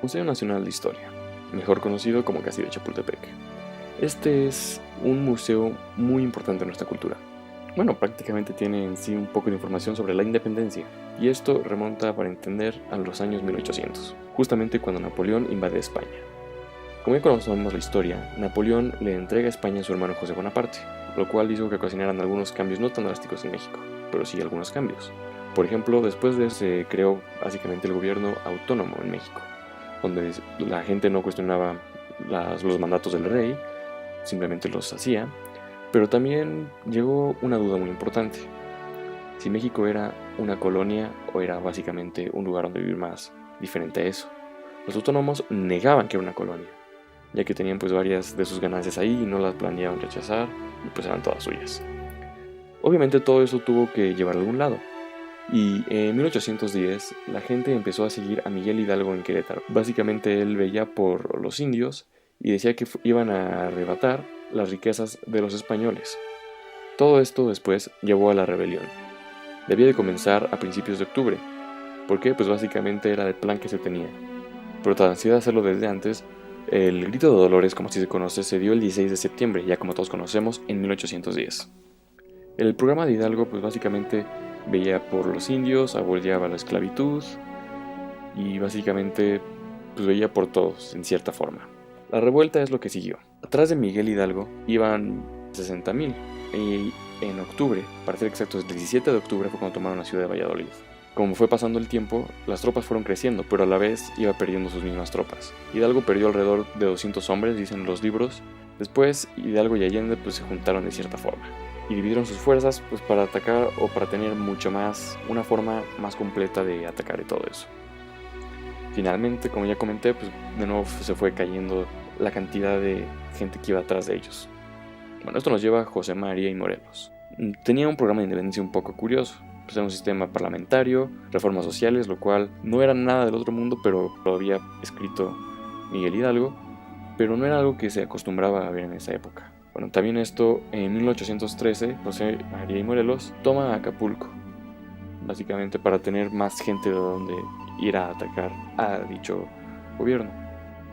Museo Nacional de Historia, mejor conocido como Castillo de Chapultepec. Este es un museo muy importante en nuestra cultura. Bueno, prácticamente tiene en sí un poco de información sobre la independencia, y esto remonta para entender a los años 1800, justamente cuando Napoleón invade España. Como ya conocemos la historia, Napoleón le entrega a España a su hermano José Bonaparte, lo cual hizo que ocasionaran algunos cambios no tan drásticos en México, pero sí algunos cambios. Por ejemplo, después de eso se creó básicamente el gobierno autónomo en México, donde la gente no cuestionaba los mandatos del rey, simplemente los hacía, pero también llegó una duda muy importante: si México era una colonia o era básicamente un lugar donde vivir más diferente a eso. Los autónomos negaban que era una colonia, ya que tenían pues varias de sus ganancias ahí y no las planeaban rechazar y pues eran todas suyas. Obviamente todo eso tuvo que llevar a algún lado, y en 1810 la gente empezó a seguir a Miguel Hidalgo en Querétaro. Básicamente él veía por los indios y decía que iban a arrebatar las riquezas de los españoles. Todo esto después llevó a la rebelión. Debía de comenzar a principios de octubre. ¿Por qué? Pues básicamente era el plan que se tenía. Pero tras ansiedad de hacerlo desde antes, el grito de Dolores, como así se conoce, se dio el 16 de septiembre, ya como todos conocemos, en 1810. El programa de Hidalgo pues básicamente veía por los indios, aboliaba la esclavitud y básicamente pues veía por todos en cierta forma. La revuelta es lo que siguió. Atrás de Miguel Hidalgo iban 60,000 y en octubre, para ser exactos, el 17 de octubre fue cuando tomaron la ciudad de Valladolid. Como fue pasando el tiempo, las tropas fueron creciendo, pero a la vez iba perdiendo sus mismas tropas. Hidalgo perdió alrededor de 200 hombres, dicen los libros. Después Hidalgo y Allende pues se juntaron de cierta forma y dividieron sus fuerzas pues para atacar o para tener mucho más, una forma más completa de atacar y todo eso. Finalmente, como ya comenté, pues de nuevo se fue cayendo la cantidad de gente que iba atrás de ellos. Bueno, esto nos lleva a José María y Morelos. Tenía un programa de independencia un poco curioso. Pues era un sistema parlamentario, reformas sociales, lo cual no era nada del otro mundo, pero lo había escrito Miguel Hidalgo, pero no era algo que se acostumbraba a ver en esa época. Bueno, también esto, en 1813, José María y Morelos toma Acapulco, básicamente para tener más gente de donde ir a atacar a dicho gobierno.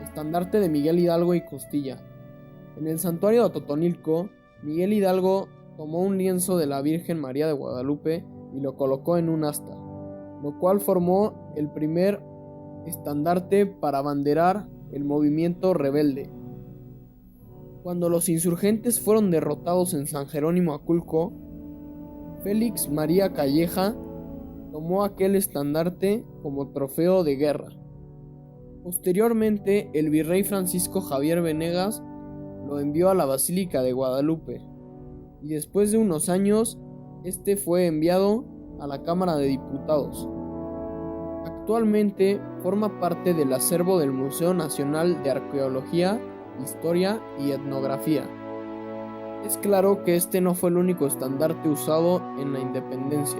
Estandarte de Miguel Hidalgo y Costilla. En el santuario de Totonilco, Miguel Hidalgo tomó un lienzo de la Virgen María de Guadalupe y lo colocó en un asta, lo cual formó el primer estandarte para abanderar el movimiento rebelde. Cuando los insurgentes fueron derrotados en San Jerónimo Aculco, Félix María Calleja tomó aquel estandarte como trofeo de guerra. Posteriormente, el virrey Francisco Javier Venegas lo envió a la Basílica de Guadalupe, y después de unos años, este fue enviado a la Cámara de Diputados. Actualmente forma parte del acervo del Museo Nacional de Arqueología, Historia y Etnografía. Es claro que este no fue el único estandarte usado en la independencia.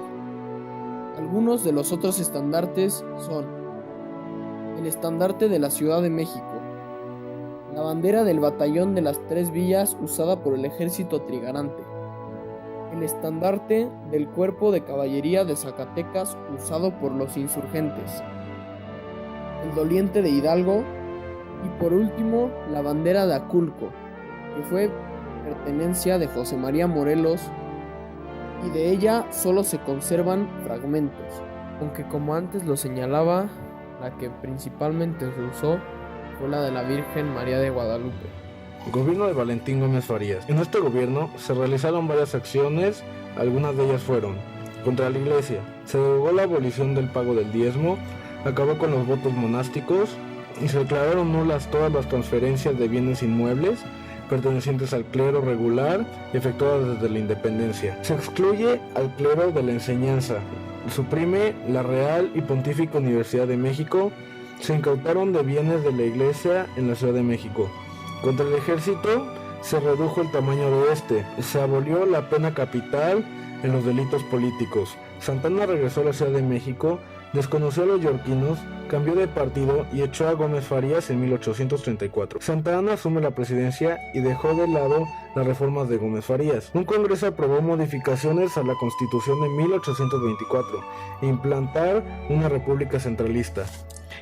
Algunos de los otros estandartes son el estandarte de la Ciudad de México, la bandera del Batallón de las Tres Villas usada por el Ejército Trigarante, el estandarte del Cuerpo de Caballería de Zacatecas usado por los insurgentes, el doliente de Hidalgo y por último la bandera de Aculco, que fue pertenencia de José María Morelos, y de ella solo se conservan fragmentos, aunque como antes lo señalaba, la que principalmente se usó fue la de la Virgen María de Guadalupe. Gobierno de Valentín Gómez Farías. En este gobierno se realizaron varias acciones, algunas de ellas fueron: contra la iglesia, se derogó la abolición del pago del diezmo, acabó con los votos monásticos y se declararon nulas todas las transferencias de bienes inmuebles pertenecientes al clero regular efectuadas desde la independencia. Se excluye al clero de la enseñanza, suprime la Real y Pontífica Universidad de México, se incautaron de bienes de la iglesia en la Ciudad de México. Contra el ejército se redujo el tamaño de este, se abolió la pena capital en los delitos políticos. Santana regresó a la Ciudad de México, desconoció a los yorquinos, cambió de partido y echó a Gómez Farías en 1834. Santa Anna asume la presidencia y dejó de lado las reformas de Gómez Farías. Un congreso aprobó modificaciones a la Constitución de 1824 e implantar una república centralista.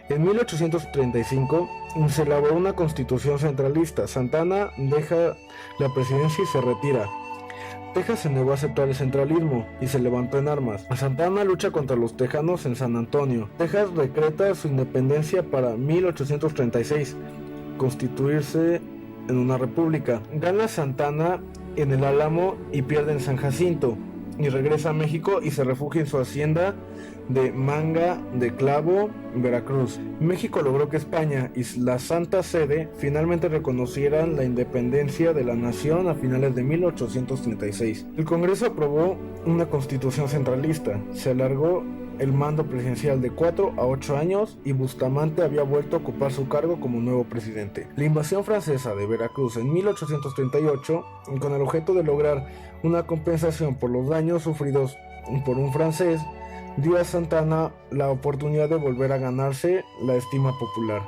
En 1835 se elaboró una constitución centralista. Santa Anna deja la presidencia y se retira. Texas se negó a aceptar el centralismo y se levantó en armas. Santa Anna lucha contra los tejanos en San Antonio. Texas decreta su independencia para 1836, constituirse en una república. Gana Santa Anna en el Álamo y pierde en San Jacinto, y regresa a México y se refugia en su hacienda de Manga de Clavo, Veracruz. México logró que España y la Santa Sede finalmente reconocieran la independencia de la nación a finales de 1836. El Congreso aprobó una constitución centralista. Se alargó el mando presidencial de 4 a 8 años y Bustamante había vuelto a ocupar su cargo como nuevo presidente. La invasión francesa de Veracruz en 1838, con el objeto de lograr una compensación por los daños sufridos por un francés, dio a Santa Anna la oportunidad de volver a ganarse la estima popular.